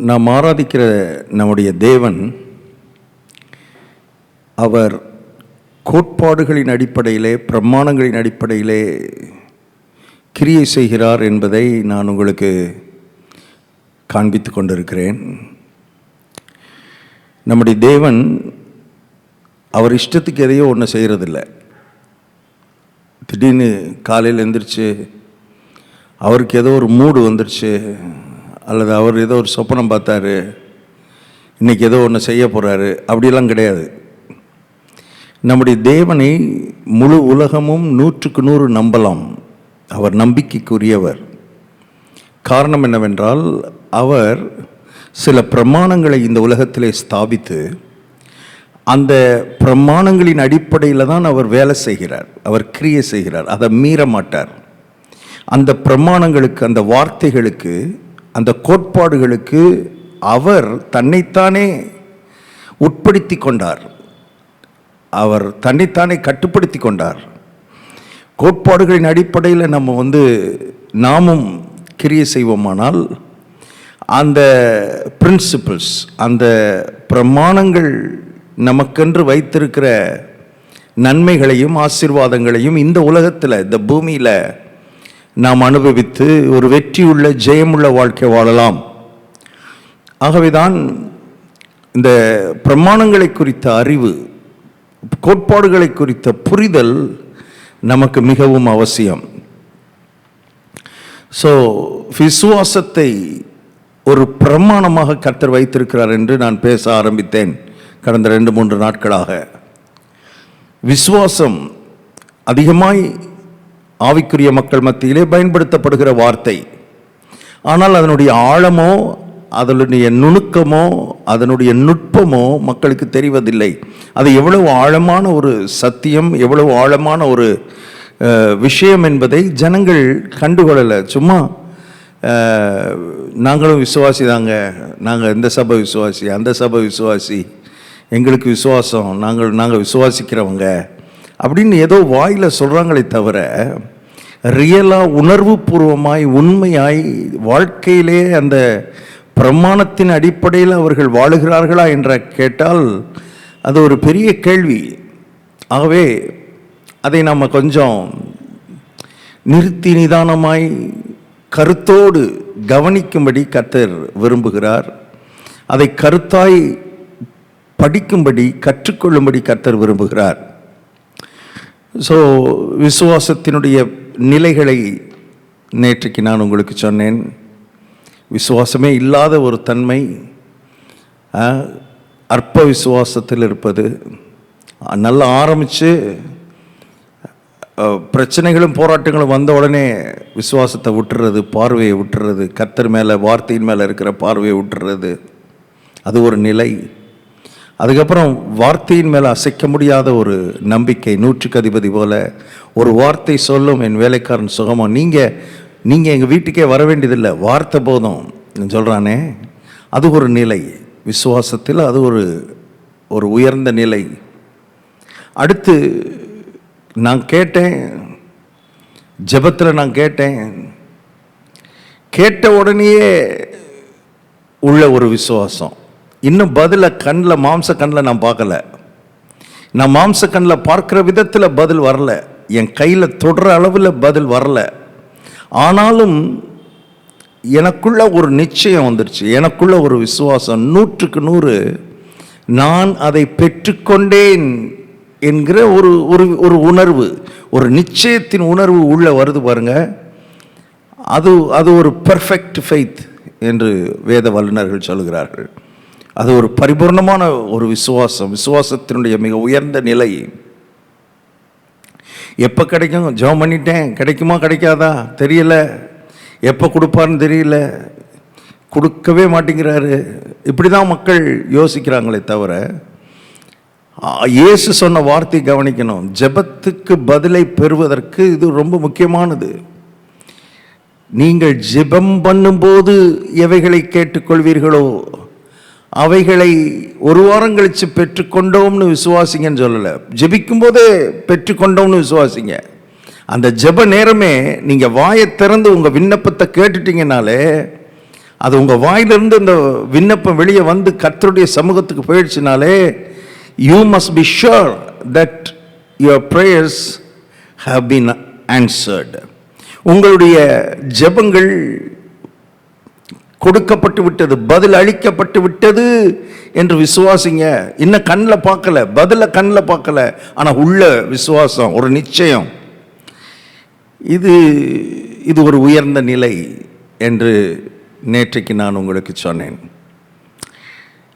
நாம் ஆராதிக்கிற நம்முடைய தேவன் அவர் கோட்பாடுகளின் அடிப்படையிலே, பிரமாணங்களின் அடிப்படையிலே கிரியை செய்கிறார் என்பதை நான் உங்களுக்கு காண்பித்து கொண்டிருக்கிறேன். நம்முடைய தேவன் அவர் இஷ்டத்துக்கு எதையோ ஒன்று செய்கிறதில்லை. திடீர்னு காலையில் எழுந்திரிச்சு அவருக்கு ஏதோ ஒரு மூடு வந்துருச்சு, அல்லது அவர் ஏதோ ஒரு சொப்பனம் பார்த்தாரு, இன்றைக்கி ஏதோ ஒன்று செய்ய போகிறாரு, அப்படியெல்லாம் கிடையாது. நம்முடைய தேவனை முழு உலகமும் 100க்கு 100 நம்பலாம். அவர் நம்பிக்கைக்குரியவர். காரணம் என்னவென்றால், அவர் சில பிரமாணங்களை இந்த உலகத்திலே ஸ்தாபித்து அந்த பிரமாணங்களின் அடிப்படையில் தான் அவர் வேலை செய்கிறார், அவர் கிரியை செய்கிறார். அதை மீற மாட்டார். அந்த பிரமாணங்களுக்கு, அந்த வார்த்தைகளுக்கு, அந்த கோட்பாடுகளுக்கு அவர் தன்னைத்தானே உட்படுத்தி கொண்டார். அவர் தன்னைத்தானே கட்டுப்படுத்தி கொண்டார். கோட்பாடுகளின் அடிப்படையில் நாமும் கிரியை செய்வோமானால் அந்த பிரின்சிபிள்ஸ், அந்த பிரமாணங்கள் நமக்கென்று வைத்திருக்கிற நன்மைகளையும் ஆசீர்வாதங்களையும் இந்த உலகத்தில், இந்த பூமியில் நாம் அனுபவித்து ஒரு வெற்றியுள்ள, ஜெயமுள்ள வாழ்க்கை வாழலாம். ஆகவேதான் இந்த பிரமாணங்களை குறித்த அறிவு, கோட்பாடுகளை குறித்த புரிதல் நமக்கு மிகவும் அவசியம். விசுவாசத்தை ஒரு பிரமாணமாக கர்த்தர் வைத்திருக்கிறார் என்று நான் பேச ஆரம்பித்தேன் கடந்த 2-3 நாட்களாக. விசுவாசம் அதிகமாய் ஆவிக்குரிய மக்கள் மத்தியிலே பயன்படுத்தப்படுகிற வார்த்தை. ஆனால் அதனுடைய ஆழமோ, அதனுடைய நுணுக்கமோ, அதனுடைய நுட்பமோ மக்களுக்கு தெரிவதில்லை. அது எவ்வளவு ஆழமான ஒரு சத்தியம், எவ்வளவு ஆழமான ஒரு விஷயம் என்பதை ஜனங்கள் கண்டுகொள்ளலை. சும்மா நாங்களும் விசுவாசி தாங்க, நாங்கள் இந்த சபை விசுவாசி, அந்த சபை விசுவாசி, எங்களுக்கு விசுவாசம், நாங்கள் விசுவாசிக்கிறவங்க அப்படின்னு ஏதோ வாயில் சொல்கிறாங்களே தவிர, ரியலாக உணர்வு பூர்வமாய் உண்மையாய் வாழ்க்கையிலே அந்த பிரமாணத்தின் அடிப்படையில் அவர்கள் வாழுகிறார்களா என்ற கேட்டால் அது ஒரு பெரிய கேள்வி. ஆகவே அதை நாம் கொஞ்சம் நிறுத்தி நிதானமாய் கருத்தோடு கவனிக்கும்படி கர்த்தர் விரும்புகிறார். அதை கருத்தாய் படிக்கும்படி, கற்றுக்கொள்ளும்படி கர்த்தர் விரும்புகிறார். விசுவாசத்தினுடைய நிலைகளை நேற்றைக்கு நான் உங்களுக்கு சொன்னேன். விசுவாசமே இல்லாத ஒரு தன்மை, அற்ப விசுவாசத்தில் இருப்பது. நல்லா ஆரம்பித்து பிரச்சனைகளும் போராட்டங்களும் வந்த உடனே விசுவாசத்தை விட்டுறது, பார்வையை விட்டுறது, கர்த்தர் மேலே, வார்த்தையின் மேலே இருக்கிற பார்வையை விட்டுறது, அது ஒரு நிலை. அதுக்கப்புறம் வார்த்தையின் மேலே அசைக்க முடியாத ஒரு நம்பிக்கை. 100க்கு அதிபதி போல ஒரு வார்த்தை சொல்லும், என் வேலைக்காரன் சுகமா. நீங்கள் எங்கள் வீட்டுக்கே வர வேண்டியதில்லை, வார்த்தை போதும் சொல்கிறானே, அது ஒரு நிலை. விசுவாசத்தில் அது ஒரு உயர்ந்த நிலை. அடுத்து நான் கேட்டேன், ஜெபத்தில் நான் கேட்ட உடனேயே உள்ள ஒரு விசுவாசம். இன்னும் பதிலை கண்ணில், மாம்ச கண்ணில் நான் பார்க்கல. நான் மாம்ச கண்ணில் பார்க்குற விதத்தில் பதில் வரல, என் கையில் தொடுற அளவில் பதில் வரல. ஆனாலும் எனக்குள்ள ஒரு நிச்சயம் வந்துருச்சு, எனக்குள்ள ஒரு விசுவாசம். 100க்கு 100 நான் அதை பெற்றுக்கொண்டேன் என்கிற ஒரு உணர்வு, ஒரு நிச்சயத்தின் உணர்வு உள்ள வருது பாருங்க. அது ஒரு பெர்ஃபெக்ட் ஃபெய்த் என்று வேத வல்லுநர்கள் சொல்கிறார்கள். அது ஒரு பரிபூர்ணமான ஒரு விசுவாசம், விசுவாசத்தினுடைய மிக உயர்ந்த நிலை. எப்போ கிடைக்கும்? ஜெபம் பண்ணிட்டேன், கிடைக்குமா கிடைக்காதா தெரியல, எப்போ கொடுப்பார்னு தெரியல, கொடுக்கவே மாட்டேங்கிறாரு. இப்படி தான் மக்கள் யோசிக்கிறாங்களே தவிர, இயேசு சொன்ன வார்த்தை கவனிக்கணும். ஜெபத்துக்கு பதிலை பெறுவதற்கு இது ரொம்ப முக்கியமானது. நீங்கள் ஜெபம் பண்ணும்போது எவைகளை கேட்டுக்கொள்வீர்களோ அவைகளை ஒரு வாரம் கழித்து பெற்றுக்கொண்டோம்னு விசுவாசிங்கன்னு சொல்லலை, ஜெபிக்கும் போதே பெற்றுக்கொண்டோம்னு விசுவாசிங்க. அந்த ஜெப நேரமே நீங்கள் வாயை திறந்து உங்கள் விண்ணப்பத்தை கேட்டுட்டீங்கனாலே அது உங்கள் வாயிலிருந்து இந்த விண்ணப்பம் வெளியே வந்து கர்த்தருடைய சமூகத்துக்கு போயிடுச்சுனாலே, you must be sure that your prayers have been answered. உங்களுடைய ஜெபங்கள் கொடுக்கப்பட்டு விட்டது, பதில் அளிக்கப்பட்டு விட்டது என்று விசுவாசிங்க. இன்னும் கண்ணில் பார்க்கல, பதில கண்ணில் பார்க்கல, ஆனால் உள்ள விசுவாசம், ஒரு நிச்சயம். இது ஒரு உயர்ந்த நிலை என்று நேற்றைக்கு நான் உங்களுக்கு சொன்னேன்.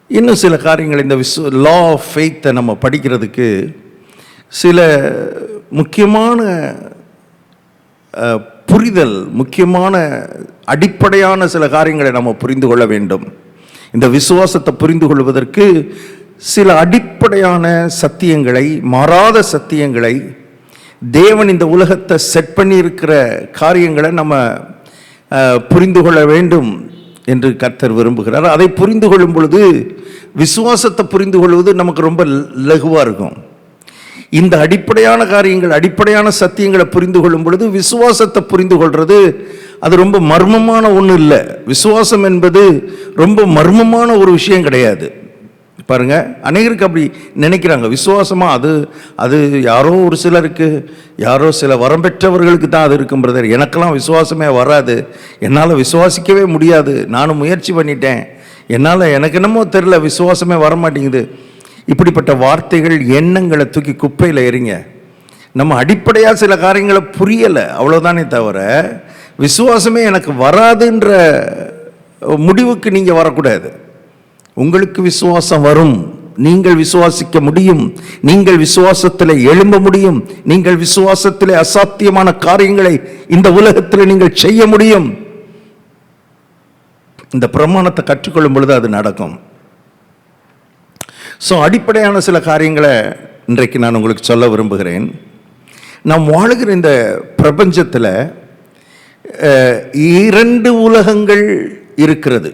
இன்னும் சில காரியங்கள் இந்த லா ஆஃப் ஃபெய்த்தை நம்ம படிக்கிறதுக்கு சில முக்கியமான புரிதல், முக்கியமான அடிப்படையான சில காரியங்களை நம்ம புரிந்து கொள்ள வேண்டும். இந்த விசுவாசத்தை புரிந்து கொள்வதற்கு சில அடிப்படையான சத்தியங்களை, மாறாத சத்தியங்களை, தேவன் இந்த உலகத்தை செட் பண்ணி இருக்கிற காரியங்களை நம்ம புரிந்து கொள்ள வேண்டும் என்று கர்த்தர் விரும்புகிறார். அதை புரிந்து கொள்ளும் பொழுது, விசுவாசத்தை புரிந்து கொள்வது நமக்கு ரொம்ப லகுவாக இருக்கும். இந்த அடிப்படையான காரியங்கள், அடிப்படையான சத்தியங்களை புரிந்து கொள்ளும் பொழுது விசுவாசத்தை புரிந்து கொள்வது அது ரொம்ப மர்மமான ஒன்றும் இல்லை. விசுவாசம் என்பது ரொம்ப மர்மமான ஒரு விஷயம் கிடையாது. பாருங்க, அநேகருக்கு அப்படி நினைக்கிறாங்க. விசுவாசமா அது யாரோ ஒரு சிலருக்கு, யாரோ சில வரம் பெற்றவர்களுக்கு தான் அது இருக்கும் பிரதர். எனக்கெல்லாம் விசுவாசமே வராது, என்னால் விசுவாசிக்கவே முடியாது, நானும் முயற்சி பண்ணிட்டேன், எனக்கு என்னமோ தெரில, விசுவாசமே வரமாட்டேங்குது. இப்படிப்பட்ட வார்த்தைகள், எண்ணங்களை தூக்கி குப்பையில் எறிங்க. நம்ம அடிப்படையாக சில காரியங்களை புரியலை, அவ்வளோதானே தவிர விசுவாசமே எனக்கு வராதுன்ற முடிவுக்கு நீங்கள் வரக்கூடாது. உங்களுக்கு விசுவாசம் வரும், நீங்கள் விசுவாசிக்க முடியும், நீங்கள் விசுவாசத்தில் எழும்ப முடியும், நீங்கள் விசுவாசத்தில் அசாத்தியமான காரியங்களை இந்த உலகத்தில் நீங்கள் செய்ய முடியும். இந்த பிரமாணத்தை கற்றுக்கொள்ளும் பொழுது அது நடக்கும். ஸோ அடிப்படையான சில காரியங்களை இன்றைக்கு நான் உங்களுக்கு சொல்ல விரும்புகிறேன். நாம் வாழுகிற இந்த பிரபஞ்சத்தில் 2 உலகங்கள் இருக்கிறது.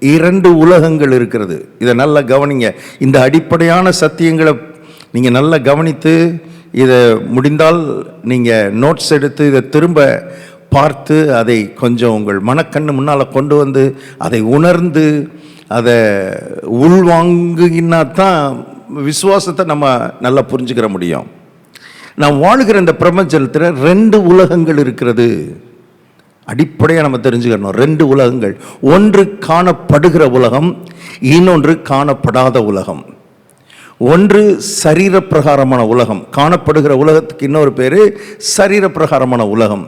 2 உலகங்கள் இருக்கிறது. இதை நல்லா கவனிங்க. இந்த அடிப்படையான சத்தியங்களை நீங்கள் நல்லா கவனித்து, இதை முடிந்தால் நீங்கள் நோட்ஸ் எடுத்து இதை திரும்ப பார்த்து, அதை கொஞ்சம் உங்கள் மனக்கண்ணு முன்னால் கொண்டு வந்து அதை உணர்ந்து அதை உள்வாங்கினா தான் விசுவாசத்தை நம்ம நல்லா புரிஞ்சுக்கிற முடியும். நாம் வாழுகிற இந்த பிரபஞ்சத்தில் 2 உலகங்கள் இருக்கிறது. அடிப்படையாக நம்ம தெரிஞ்சுக்கணும். 2 உலகங்கள். ஒன்று காணப்படுகிற உலகம், இன்னொன்று காணப்படாத உலகம். ஒன்று சரீர பிரகாரமான உலகம். காணப்படுகிற உலகத்துக்கு இன்னொரு பேர் சரீர பிரகாரமான உலகம்.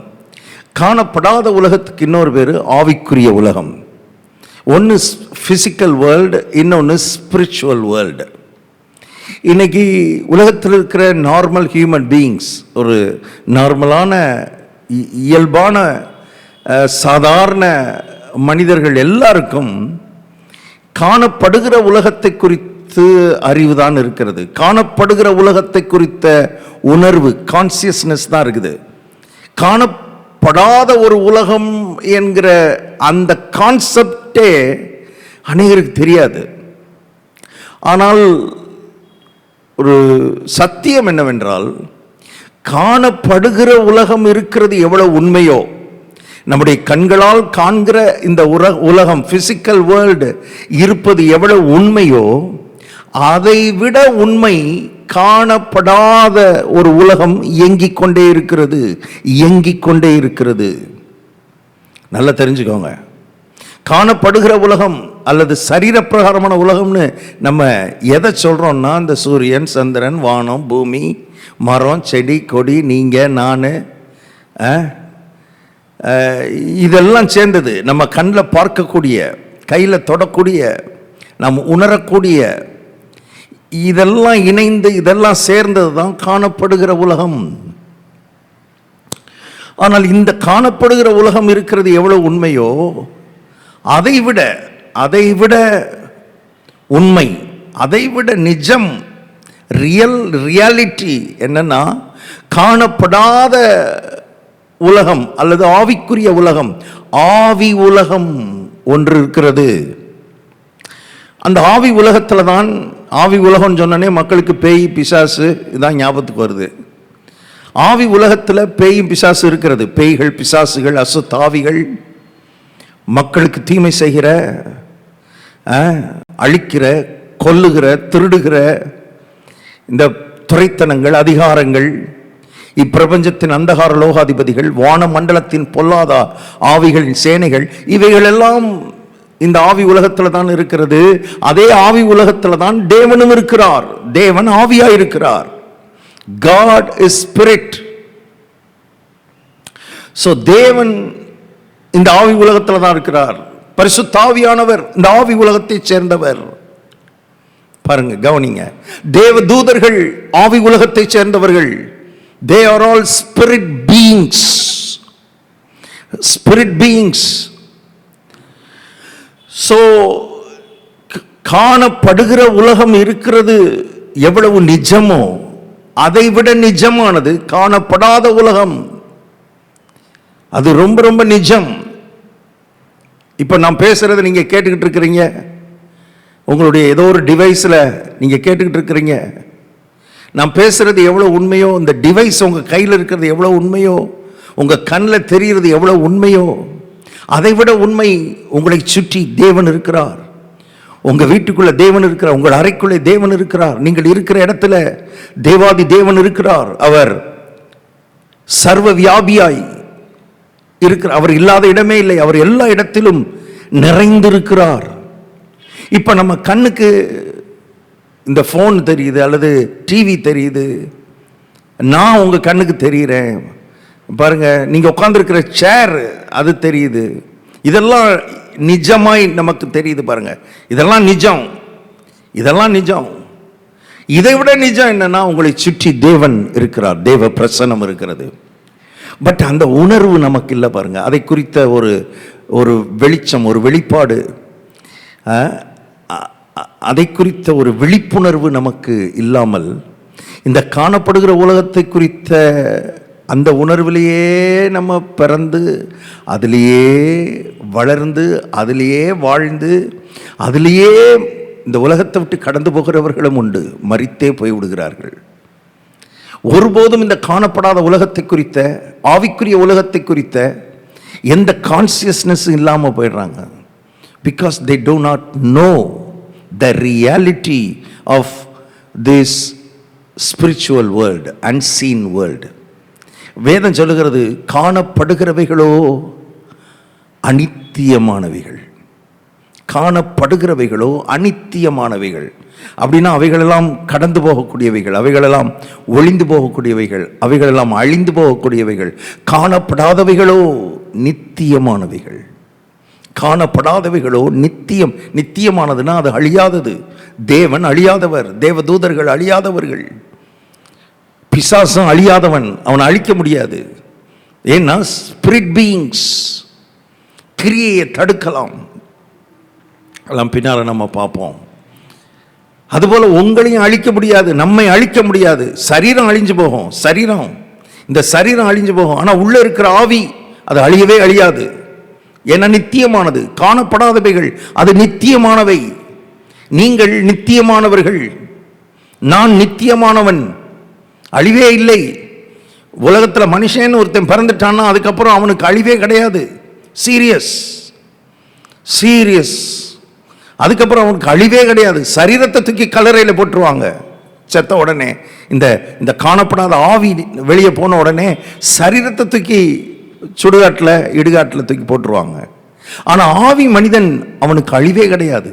காணப்படாத உலகத்துக்கு இன்னொரு பேர் ஆவிக்குரிய உலகம். ஒன்று ஃபிசிக்கல் வேர்ல்டு, இன்னொன்று ஸ்பிரிச்சுவல் வேர்ல்டு. இன்னைக்கு உலகத்தில் இருக்கிற நார்மல் ஹியூமன் பீயிங்ஸ், ஒரு நார்மலான இயல்பான சாதாரண மனிதர்கள் எல்லாருக்கும் காணப்படுகிற உலகத்தை குறித்து அறிவுதான் இருக்கிறது. காணப்படுகிற உலகத்தை குறித்த உணர்வு, கான்சியஸ்னஸ் தான் இருக்குது. காணப்படாத ஒரு உலகம் என்கிற அந்த கான்செப்டே அநேகருக்கு தெரியாது. ஆனால் ஒரு சத்தியம் என்னவென்றால், காணப்படுகிற உலகம் இருக்கிறது எவ்வளவு உண்மையோ, நம்முடைய கண்களால் காண்கிற இந்த உலகம், பிசிக்கல் வேர்ல்டு இருப்பது எவ்வளவு உண்மையோ, அதை விட உண்மை காணப்படாத ஒரு உலகம் இயங்கிக் கொண்டே இருக்கிறது, இயங்கிக் கொண்டே இருக்கிறது. நல்லா தெரிஞ்சுக்கோங்க. காணப்படுகிற உலகம் அல்லது சரீரப்பிரகாரமான உலகம்னு நம்ம எதை சொல்கிறோம்னா, இந்த சூரியன், சந்திரன், வானம், பூமி, மரம், செடி, கொடி, நீங்கள், நான், இதெல்லாம் சேர்ந்தது. நம்ம கண்ணில் பார்க்கக்கூடிய, கையில் தொடக்கூடிய, நாம் உணரக்கூடிய, இதெல்லாம் இணைந்து, இதெல்லாம் சேர்ந்தது தான் காணப்படுகிற உலகம். ஆனால் இந்த காணப்படுகிற உலகம் இருக்கிறது எவ்வளவு உண்மையோ, அதைவிட உண்மை, அதைவிட நிஜம், ரியாலிட்டி என்னன்னா, காணப்படாத உலகம் அல்லது ஆவிக்குரிய உலகம், ஆவி உலகம் ஒன்று இருக்கிறது. அந்த ஆவி உலகத்தில் தான், ஆவி உலகம் சொன்னனே மக்களுக்கு பேய், பிசாசு இதான் ஞாபகத்துக்கு வருது. ஆவி உலகத்தில் பேயும் பிசாசு இருக்கிறது. பேய்கள், பிசாசுகள், அசுத்தாவிகள், மக்களுக்கு தீமை செய்கிற, அழிக்கிற, கொல்லுகிற, திருடுகிற இந்த துரைத்தனங்கள், அதிகாரங்கள், இப்பிரபஞ்சத்தின் அந்தகார லோகாதிபதிகள், வான மண்டலத்தின் பொல்லாத ஆவிகளின் சேனைகள், இவைகள் எல்லாம் இந்த ஆவி உலகத்தில் தான் இருக்கிறது. அதே ஆவி உலகத்தில் தான் தேவனும் இருக்கிறார். தேவன் ஆவியாய் இருக்கிறார். God is spirit. So தேவன் இந்த ஆவி உலகத்தில் தான் இருக்கிறார். பரிசுத்த ஆவியானவர் இந்த ஆவி உலகத்தை சேர்ந்தவர். பாருங்க, கவனிங்க. தேவ தூதர்கள் ஆவி உலகத்தை சேர்ந்தவர்கள். They are all spirit beings. Spirit beings. So காணப்படுகிற உலகம் இருக்கிறது எவ்வளவு நிஜமோ அதைவிட நிஜமானது காணப்படாத உலகம். அது ரொம்ப ரொம்ப நிஜம். இப்ப நான் பேசுறதை நீங்க கேட்டுக்கிட்டு இருக்கிறீங்க. உங்களுடைய ஏதோ ஒரு டிவைஸில் நீங்கள் கேட்டுக்கிட்டு இருக்கிறீங்க. நான் பேசுகிறது எவ்வளோ உண்மையோ, இந்த டிவைஸ் உங்கள் கையில் இருக்கிறது எவ்வளோ உண்மையோ, உங்கள் கண்ணில் தெரிகிறது எவ்வளோ உண்மையோ, அதை விட உண்மை உங்களை சுற்றி தேவன் இருக்கிறார். உங்கள் வீட்டுக்குள்ளே தேவன் இருக்கிறார். உங்கள் அறைக்குள்ளே தேவன் இருக்கிறார். நீங்கள் இருக்கிற இடத்துல தேவாதி தேவன் இருக்கிறார். அவர் சர்வ வியாபியாய் இருக்கிறார். அவர் இல்லாத இடமே இல்லை. அவர் எல்லா இடத்திலும் நிறைந்திருக்கிறார். இப்போ நம்ம கண்ணுக்கு இந்த ஃபோன் தெரியுது அல்லது டிவி தெரியுது. நான் உங்கள் கண்ணுக்கு தெரிகிறேன். பாருங்க, நீங்கள் உட்காந்துருக்கிற சேர் அது தெரியுது. இதெல்லாம் நிஜமாய் நமக்கு தெரியுது. பாருங்க, இதெல்லாம் நிஜம். இதெல்லாம் நிஜம். இதை விட நிஜம் என்னன்னா, உங்களை சுற்றி தேவன் இருக்கிறார். தேவ பிரசன்னம் இருக்கிறது. பட் அந்த உணர்வு நமக்கு இல்லை. பாருங்க, அதை குறித்த ஒரு வெளிச்சம், ஒரு வெளிப்பாடு, அதை குறித்த ஒரு விழிப்புணர்வு நமக்கு இல்லாமல் இந்த காணப்படுகிற உலகத்தை குறித்த அந்த உணர்விலேயே நம்ம பிறந்து அதிலேயே வளர்ந்து அதிலேயே வாழ்ந்து அதிலேயே இந்த உலகத்தை விட்டு கடந்து போகிறவர்களும் உண்டு. மரித்தே போய் விடுகிறார்கள். ஒருபோதும் இந்த காணப்படாத உலகத்தை குறித்த, ஆவிக்குரிய உலகத்தை குறித்த எந்த கான்சியஸ்னஸ் இல்லாமல் போயிடுறாங்க. Because they do not know the reality of this spiritual world, unseen world. வேதம் சொல்லுகிறது, காணப்படுகிறவைகளோ அனித்தியமானவைகள். காணப்படுகிறவைகளோ அனித்தியமானவைகள். அப்படின்னா அவைகளெல்லாம் கடந்து போகக்கூடியவைகள், அவைகளெல்லாம் ஒளிந்து போகக்கூடியவைகள், அவைகளெல்லாம் அழிந்து போகக்கூடியவைகள். காணப்படாதவைகளோ நித்தியமானவைகள். காணப்படாதவைகளோ நித்தியம். நித்தியமானதுன்னா அது அழியாதது. தேவன் அழியாதவர். தேவதூதர்கள் அழியாதவர்கள். பிசாசம் அழியாதவன், அவனை அழிக்க முடியாது. ஏன்னா ஸ்பிரிட் பீயிங்ஸ், கிரியையை தடுக்கலாம். எல்லாம் பின்னால நம்ம பார்ப்போம். அதுபோல உங்களையும் அழிக்க முடியாது, நம்மை அழிக்க முடியாது. சரீரம் அழிஞ்சு போகும். சரீரம், இந்த சரீரம் அழிஞ்சு போகும். ஆனால் உள்ள இருக்கிற ஆவி அது அழியவே அழியாது. ஏன்னா நித்தியமானது. காணப்படாதவைகள் அது நித்தியமானவை. நீங்கள் நித்தியமானவர்கள். நான் நித்தியமானவன். அழிவே இல்லை. உலகத்தில் மனுஷன் ஒருத்தன் பிறந்துட்டான்னா அதுக்கப்புறம் அவனுக்கு அழிவே கிடையாது. Serious serious. அதுக்கப்புறம் அவனுக்கு அழிவே கிடையாது. சரீரத்தை தூக்கி கல்லறையில் போட்டுருவாங்க செத்த உடனே. இந்த காணப்படாத ஆவி வெளியே போன உடனே சரீரத்தை தூக்கி சுடுகாட்டில், இடுகாட்டில் தூக்கி போட்டுருவாங்க. ஆனால் ஆவி மனிதன், அவனுக்கு அழிவே கிடையாது.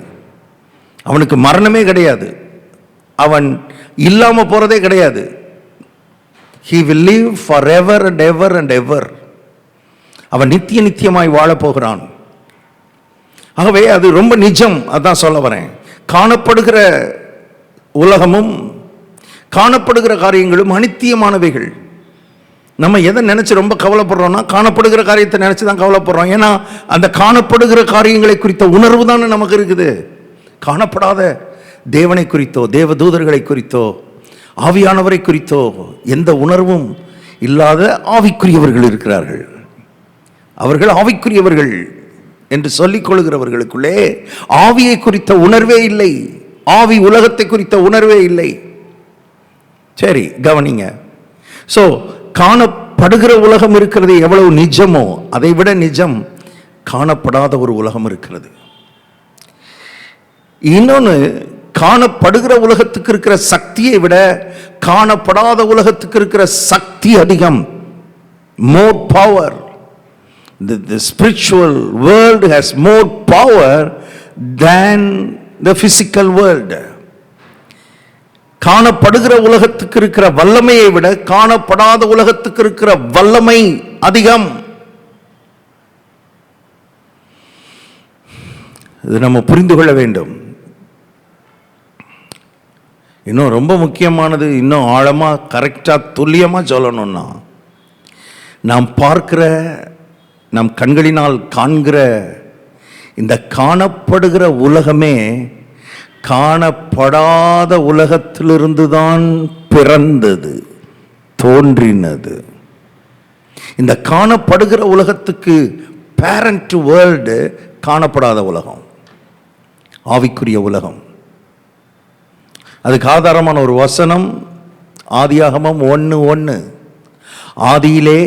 அவனுக்கு மரணமே கிடையாது. அவன் இல்லாமல் போகிறதே கிடையாது. He will live forever and ever and ever. அவன் நித்திய நித்தியமாய் வாழப்போகிறான். ஆகவே அது ரொம்ப நிஜம். அதான் சொல்ல வரேன். காணப்படுகிற உலகமும் காணப்படுகிற காரியங்களும் அனித்தியமானவைகள். நம்ம எதை நினைச்சு ரொம்ப கவலைப்படுறோம்னா, காணப்படுகிற காரியத்தை நினைச்சு தான் கவலைப்படுறோம். ஏன்னா அந்த காணப்படுகிற காரியங்களை குறித்த உணர்வு தானே நமக்கு இருக்குது. காணப்படாத தேவனை குறித்தோ, தேவ தூதர்களை குறித்தோ, ஆவியானவரை குறித்தோ எந்த உணர்வும் இல்லாத ஆவிக்குரியவர்கள் இருக்கிறார்கள். அவர்கள் ஆவிக்குரியவர்கள் என்று சொல்லிக் கொள்கிறவர்களுக்குள்ளே ஆவியை குறித்த உணர்வே இல்லை. ஆவி உலகத்தை குறித்த உணர்வே இல்லை. சரி, கவனிங்க. ஸோ காணப்படுகிற உலகம் இருக்கிறது எவ்வளவு நிஜமோ அதை விட நிஜம் காணப்படாத ஒரு உலகம் இருக்கிறது. இன்னொன்று, காணப்படுகிற உலகத்துக்கு இருக்கிற சக்தியை விட காணப்படாத உலகத்துக்கு இருக்கிற சக்தி அதிகம். More power. The spiritual world has more power than the physical world. காணப்படுகிற உலகத்துக்கு இருக்கிற வல்லமையை விட காணப்படாத உலகத்துக்கு இருக்கிற வல்லமை அதிகம். இது நம்ம புரிந்து கொள்ள வேண்டும். இன்னும் ரொம்ப முக்கியமானது, இன்னும் ஆழமாக கரெக்டாக துல்லியமாக சொல்லணும்னா, நாம் பார்க்கிற, நம் கண்களினால் காண்கிற இந்த காணப்படுகிற உலகமே காணப்படாத உலகத்திலிருந்து தான் பிறந்தது, தோன்றினது. இந்த காணப்படுகிற உலகத்துக்கு பேரண்ட் வேர்ல்டு காணப்படாத உலகம், ஆவிக்குரிய உலகம். அதுக்கு ஆதாரமான ஒரு வசனம் ஆதியாகமம் 1:1. ஆதியிலே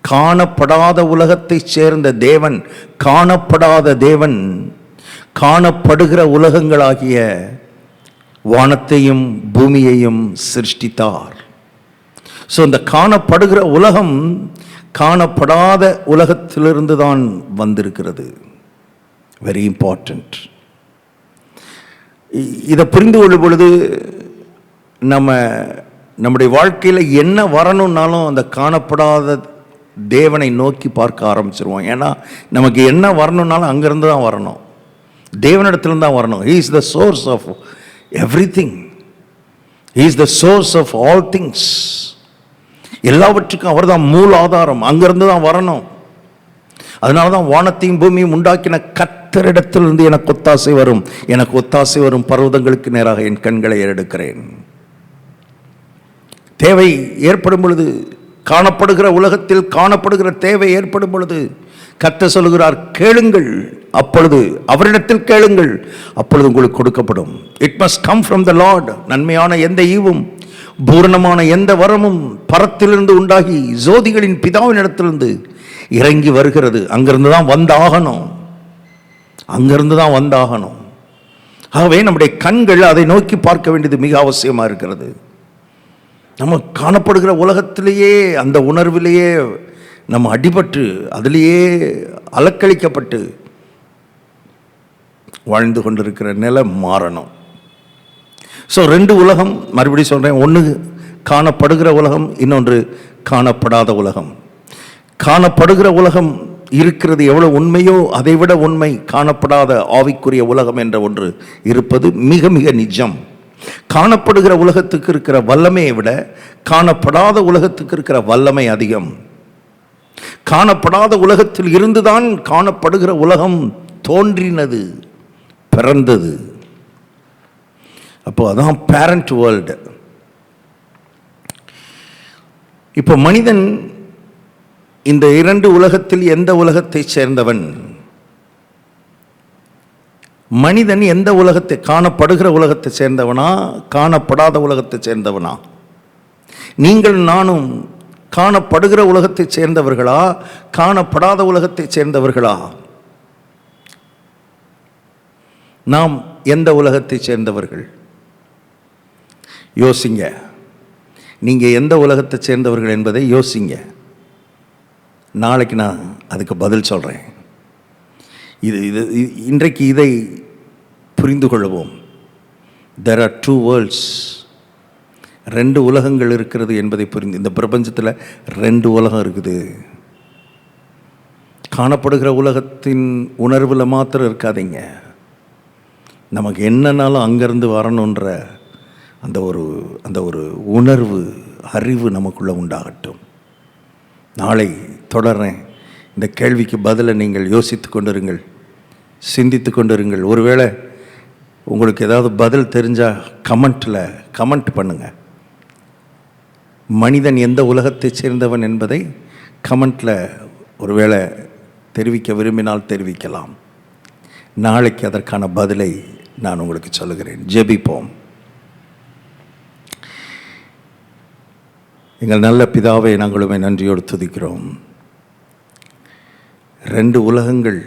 காணப்படாத உலகத்தை சேர்ந்த தேவன், காணப்படாத தேவன் காணப்படுகிற உலகங்களாகிய வானத்தையும் பூமியையும் சிருஷ்டித்தார். ஸோ இந்த காணப்படுகிற உலகம் காணப்படாத உலகத்திலிருந்து தான் வந்திருக்கிறது. Very important. இதை புரிந்து கொள்ளும் பொழுது நம்முடைய வாழ்க்கையில் என்ன வரணும்னாலும் அந்த காணப்படாத தேவனை நோக்கி பார்க்க ஆரம்பிச்சிருவோம். ஏன்னா நமக்கு என்ன வரணும்னாலும் அங்கேருந்து தான் வரணும், தேவனிடத்திலிருந்து தான் வரணும். He is the source of everything. He is the source of all things. எல்லாவற்றுக்கும் அவர் தான் மூல ஆதாரம், அங்கிருந்து தான் வரணும். அதனால தான் வானத்தையும் பூமியும் உண்டாக்கின கர்த்தரிடத்திலிருந்து எனக்கு ஒத்தாசை வரும், எனக்கு ஒத்தாசை வரும் பர்வதங்களுக்கு நேராக என் கண்களை ஏறெடுக்கிறேன். தேவை ஏற்படும் பொழுது, காணப்படுகிற உலகத்தில் காணப்படுகிற தேவை ஏற்படும் பொழுது கர்த்தர் சொல்கிறார், கேளுங்கள், அப்பொழுது அவரிடத்தில் கேளுங்கள், அப்பொழுது உங்களுக்கு கொடுக்கப்படும். It must come from the Lord. நன்மையான எந்த ஈவும் பூரணமான எந்த வரமும் பரத்திலிருந்து உண்டாகி ஜோதிகளின் பிதாவின் இடத்திலிருந்து இறங்கி வருகிறது. அங்கிருந்து தான் வந்தாகணும், அங்கிருந்து தான் வந்தாகணும். ஆகவே நம்முடைய கண்கள் அதை நோக்கி பார்க்க வேண்டியது மிக அவசியமாக இருக்கிறது. நம்ம காணப்படுகிற உலகத்திலேயே, அந்த உணர்விலேயே நம்ம அடிபட்டு அதிலேயே அலக்களிக்கப்பட்டு வாழ்ந்து கொண்டிருக்கிற நிலை மாறணும். ஸோ 2 உலகம், மறுபடியும் சொல்கிறேன், ஒன்று காணப்படுகிற உலகம், இன்னொன்று காணப்படாத உலகம். காணப்படுகிற உலகம் இருக்கிறது எவ்வளோ உண்மையோ அதை விட உண்மை காணப்படாத ஆவிக்குரிய உலகம் என்ற ஒன்று இருப்பது மிக மிக நிஜம். காணப்படுகிற உலகத்துக்கு இருக்கிற வல்லமையை விட காணப்படாத உலகத்துக்கு இருக்கிற வல்லமை அதிகம். காணப்படாத உலகத்தில் இருந்துதான் காணப்படுகிற உலகம் தோன்றினது, பிறந்தது. அப்போ அதான் பேரண்ட் வேர்ல்டு. இப்போ மனிதன் இந்த 2 உலகத்தில் எந்த உலகத்தை சேர்ந்தவன்? மனிதன் எந்த உலகத்தை, காணப்படுகிற உலகத்தை சேர்ந்தவனா, காணப்படாத உலகத்தை சேர்ந்தவனா? நீங்கள் நானும் காணப்படுகிற உலகத்தை சேர்ந்தவர்களா, காணப்படாத உலகத்தை சேர்ந்தவர்களா? நாம் எந்த உலகத்தை சேர்ந்தவர்கள்? யோசிங்க. நீங்கள் எந்த உலகத்தை சேர்ந்தவர்கள் என்பதை யோசிங்க. நாளைக்கு நான் அதுக்கு பதில் சொல்கிறேன். இன்றைக்கு இதை புரிந்து கொள்வோம். There are 2 worlds. 2 உலகங்கள் இருக்கிறது என்பதை புரிந்து, இந்த பிரபஞ்சத்தில் 2 உலகம் இருக்குது. காணப்படுகிற உலகத்தின் உணர்வில் மாத்திரம் இருக்காதீங்க. நமக்கு என்னன்னாலும் அங்கேருந்து வரணுன்ற அந்த ஒரு உணர்வு, அறிவு நமக்குள்ளே உண்டாகட்டும். நாளை தொடர்றேன். இந்த கேள்விக்கு பதிலை நீங்கள் யோசித்து கொண்டிருங்கள், சிந்தித்து கொண்டிருங்கள். ஒருவேளை உங்களுக்கு ஏதாவது பதில் தெரிஞ்சால் கமெண்ட் பண்ணுங்கள். மனிதன் எந்த உலகத்தை சேர்ந்தவன் என்பதை கமெண்ட்டில் ஒருவேளை தெரிவிக்க விரும்பினால் தெரிவிக்கலாம். நாளைக்கு அதற்கான பதிலை நான் உங்களுக்கு சொல்லுகிறேன். ஜெபிப்போம். எங்கள் நல்ல பிதாவை நாங்களுமே நன்றியோடு துதிக்கிறோம். 2 உலகங்கள்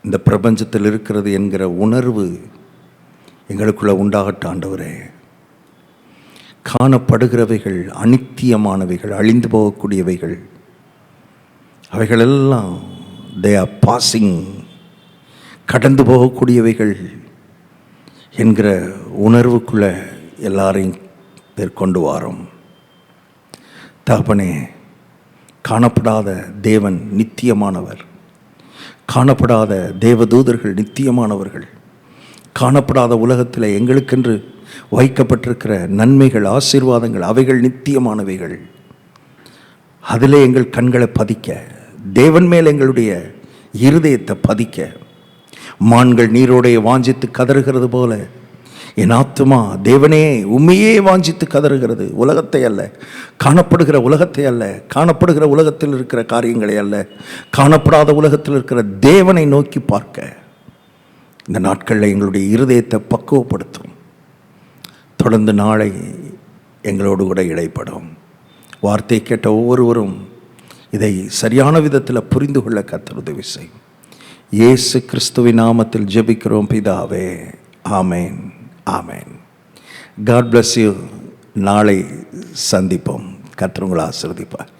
இந்த பிரபஞ்சத்தில் இருக்கிறது என்கிற உணர்வு எங்களுக்குள்ள உண்டாகட்டும் ஆண்டவரே. காணப்படுகிறவைகள் அனித்தியமானவைகள், அழிந்து போகக்கூடியவைகள், அவைகளெல்லாம் தே ஆர் பாசிங், கடந்து போகக்கூடியவைகள் என்கிற உணர்வுக்குள்ள எல்லாரையும் கொண்டு வாரோம் தகப்பனே. காணப்படாத தேவன் நித்தியமானவர், காணப்படாத தேவதூதர்கள் நித்தியமானவர்கள், காணப்படாத உலகத்தில் எங்களுக்கென்று வைக்கப்பட்டிருக்கிற நன்மைகள், ஆசீர்வாதங்கள் அவைகள் நித்தியமானவைகள். அதிலே எங்கள் கண்களை பதிக்க, தேவன் மேல் எங்களுடைய இருதயத்தை பதிக்க, மான்கள் நீரோடைய வாஞ்சித்து கதறுகிறது போல என் ஆத்துமா தேவனே உண்மையே வாஞ்சித்து கதறுகிறது. உலகத்தை அல்ல, காணப்படுகிற உலகத்தை அல்ல, காணப்படுகிற உலகத்தில் இருக்கிற காரியங்களை அல்ல, காணப்படாத உலகத்தில் இருக்கிற தேவனை நோக்கி பார்க்க இந்த நாட்களில் எங்களுடைய இருதயத்தை பக்குவப்படுத்தும். தொடர்ந்து நாளை எங்களோடு கூட இடைப்படும். வார்த்தை கேட்ட ஒவ்வொருவரும் இதை சரியான விதத்தில் புரிந்து கொள்ள கர்த்தர் உதவி செய்யும். இயேசு கிறிஸ்துவின் நாமத்தில் ஜெபிக்கிறோம் பிதாவே, ஆமேன், ஆமேன். God bless you. நாளை சந்திப்போம். கர்த்தர் உங்களை ஆசீர்வதிப்பார்.